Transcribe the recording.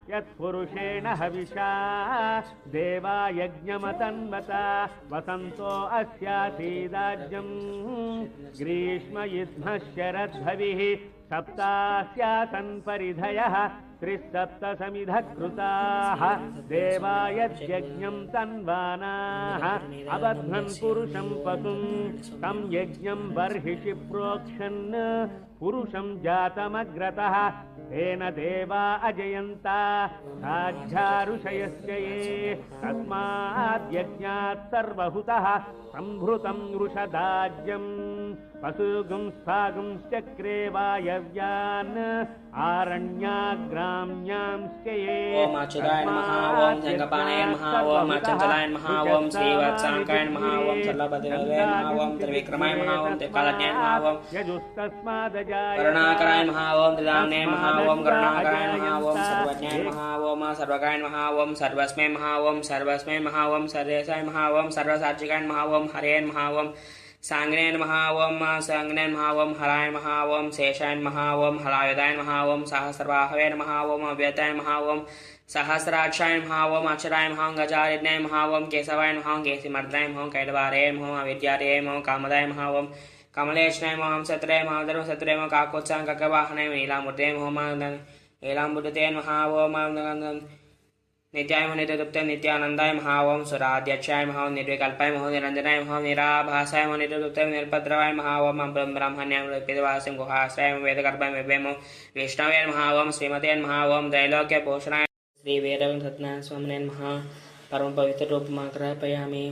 यत्पुरुषेण हविषा देवा यज्ञमतन्वता वसन्तो अस्यासीदाज्यं ग्रीष्म युध्मः शरद्भविः सप्तास्यासन् परिधयः त्रिसप्तसमिधः कृताः देवा यज्ञं तन्वानाः अबध्नन् पुरुषं पशुं तं यज्ञं बर्हिषि प्रोक्षन् पुरुषं जातमग्रतः तेन देवा अजयन्ता साध्यारुषयस्य ये तस्माद् यज्ञात् सर्वहुतः संभृतं वृषदाज्यं पशुगुंस्तागुंश्चक्रे वायव्यान् आरण्याग्राम्यांश्च ये ओम अच्युताय नमः ओम जंगपाणाय नमः ओम अचंचलाय नमः ओम श्रीवत्सांकाय नमः ओम सर्वपतिवे नमः ओम त्रिविक्रमाय नमः ओम त्रिकालज्ञाय नमः ओम करुणाकराय नमः ओम त्रिदाम्ने नमः ओम करुणाकराय नमः ओम सर्वज्ञाय नमः ओम सर्वकाय नमः ओम सर्वस्मै नमः ओम सर्वस्मै नमः ओम सर्वेशाय नमः ओम सर्वसात्विकाय नमः ओम हरे नमः ओम सांग्ने नमः ओम सांग्ने नमः ओम हराय नमः ओम शेषाय नमः ओम हलायुधाय नमः ओम सहस्रबाहवे नमः ओम अव्यताय नमः ओम सहस्राक्षाय नमः ओम अक्षराय नमः गजारिण्याय नमः ओम केशवाय नमः केशिमर्दनाय नमः कैलवारे नमः अविद्यारे नमः कामदाय नमः ओम कमलेशनाय नमः सत्रे नमः धर्मसत्रे नमः काकोत्सांककवाहनाय नीलामूर्ते नमः नीलाम्बुदते नमः ओम नित्याय नित्यतृप्ते नित्यानंदाय महा ओम सुराध्यक्षाय महा निर्विकल्पाय महो निरंजनाय महो निराभासाय महो नित्यतृप्ते निरपद्रवाय महा ओम ब्रह्मण्यां वेदवासिं गुहाश्रय वेदगर्भाय वेमो वैष्णवे महा ओम श्रीमते महा ओम त्रैलोक्य पोषणाय श्री वेद सत्यनारायण स्वामिने महा परम पवित्र रूप माग्रहपयामि।